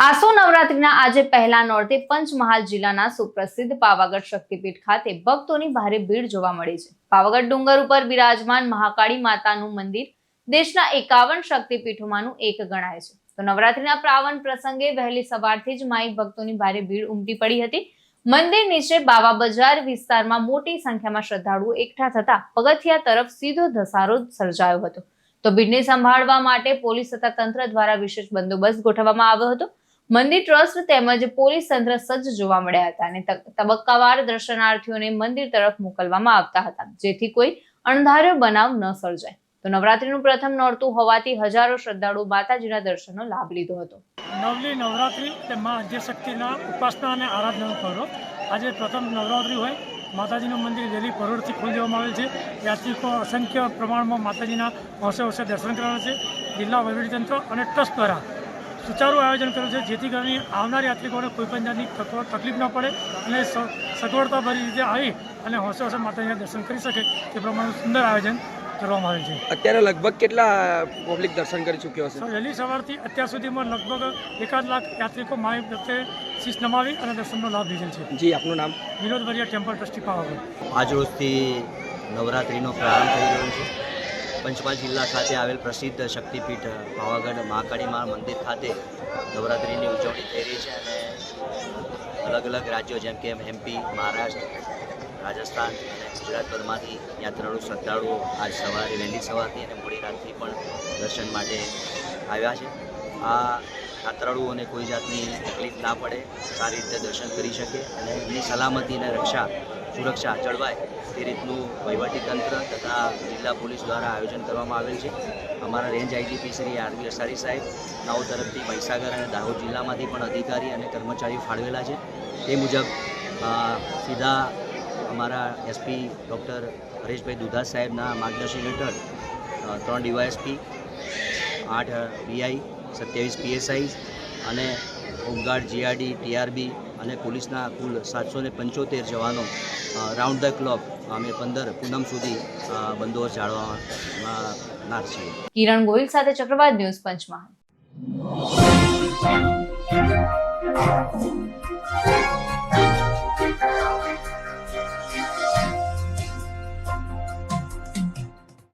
આસો નવરાત્રીના આજે પહેલા નોરતે પંચમહાલ જિલ્લાના સુપ્રસિદ્ધ પાવાગઢ શક્તિપીઠ ખાતે ભક્તોની ભારે ભીડ જોવા મળી છે। પાવાગઢ ડુંગર ઉપર બિરાજમાન મહાકાળી માતાનું મંદિર દેશના 51 શક્તિપીઠોમાંનું એક ગણાય છે। તો નવરાત્રીના પાવન પ્રસંગે વહેલી સવારથી જ માઈ ભક્તોની ભારે ભીડ ઉમટી પડી હતી। મંદિર નીચે બાવા બજાર વિસ્તારમાં મોટી સંખ્યામાં શ્રદ્ધાળુઓ એકઠા થતા પગથિયા તરફ સીધો ધસારો સર્જાયો હતો। તો ભીડને સંભાળવા માટે પોલીસ તથા તંત્ર દ્વારા વિશેષ બંદોબસ્ત ગોઠવવામાં આવ્યો હતો। મંદિર ટ્રસ્ટ તેમજ પોલીસ તંત્ર સજ્જ જોવા મળ્યા હતા અને તબક્કાવાર દર્શનાર્થીઓને મંદિર તરફ મોકલવામાં આવતા હતા, જેથી કોઈ અણધાર્યો બનાવ ન સર્જાય। તો નવરાત્રીનું પ્રથમ નોરતું હોવાથી હજારો શ્રદ્ધાળુઓ માતાજીના દર્શનનો લાભ લીધો હતો। નવલી નવરાત્રી તે મા આદ્યશક્તિના ઉપાસના અને આરાધનાનો પર્વ। આજે પ્રથમ નવરાત્રી હોય, માતાજીનું મંદિર વહેલી પરોઢથી ખોલી દેવામાં આવેલ છે। યાત્રિકો અસંખ્ય પ્રમાણમાં માતાજીના હોંશે દર્શન કરાવે છે। જિલ્લા વહીવટીતંત્ર અને ટ્રસ્ટ દ્વારા સુચારું આયોજન કર્યું છે, જેથી કરીને આવનાર યાત્રિકોને કોઈપણ જાતની તકલીફ ન પડે અને સગવડતાભરી રીતે આવી અને હોંશે માતાજીના દર્શન કરી શકે તે પ્રમાણે સુંદર આયોજન કરવામાં આવે છે। અત્યારે લગભગ કેટલા પબ્લિક દર્શન કરી ચૂક્યો હશે? વહેલી સવારથી અત્યાર સુધીમાં લગભગ 1 લાખ યાત્રિકો માઈ પ્રત્યે શીશ નમાવી અને દર્શનનો લાભ લીધેલ છે। જી, આપનું નામ? Vinod Variya, temple trustee Pavagadh. આજરોજથી નવરાત્રિનો પ્રારંભ થઈ રહ્યો છે। પંચમહાલ જિલ્લા ખાતે આવેલ પ્રસિદ્ધ શક્તિપીઠ પાવાગઢ મહાકાળી મા મંદિર ખાતે નવરાત્રિની ઉજવણી થઈ રહી છે અને અલગ અલગ રાજ્યો જેમ કે MP, મહારાષ્ટ્ર, રાજસ્થાન અને ગુજરાતભરમાંથી શ્રદ્ધાળુઓ આજ સવારે વહેલી સવારથી અને મોડી રાતથી પણ દર્શન માટે આવ્યા છે। આ યાત્રાળુઓને કોઈ જાતની તકલીફ ના પડે, સારી રીતે દર્શન કરી શકે અને એમની સલામતી અને સુરક્ષા જળવાય તે રીતનું વહીવટીતંત્ર તથા જિલ્લા પોલીસ દ્વારા આયોજન કરવામાં આવેલ છે। અમારા range IGP Shri RV Asari સાહેબ, નાઓ તરફથી મહીસાગર અને દાહોદ જિલ્લામાંથી પણ અધિકારી અને કર્મચારીઓ ફાળવેલા છે। તે મુજબ સીધા અમારા SP ડૉક્ટર હરેશભાઈ દુધાત સાહેબના માર્ગદર્શન હેઠળ 3 DYSP, 8 PI, 27 PSI અને હોમગાર્ડ, GRD, TRB અને પોલીસના કુલ 775 જવાનો રાઉન્ડ ધ ક્લોક અમે 15 પૂનમ સુધી બંદોબસ્ત જાળવવાના છીએ। કિરણ ગોહિલ સાથે ચક્રવાત ન્યૂઝ, પંચમહાલ।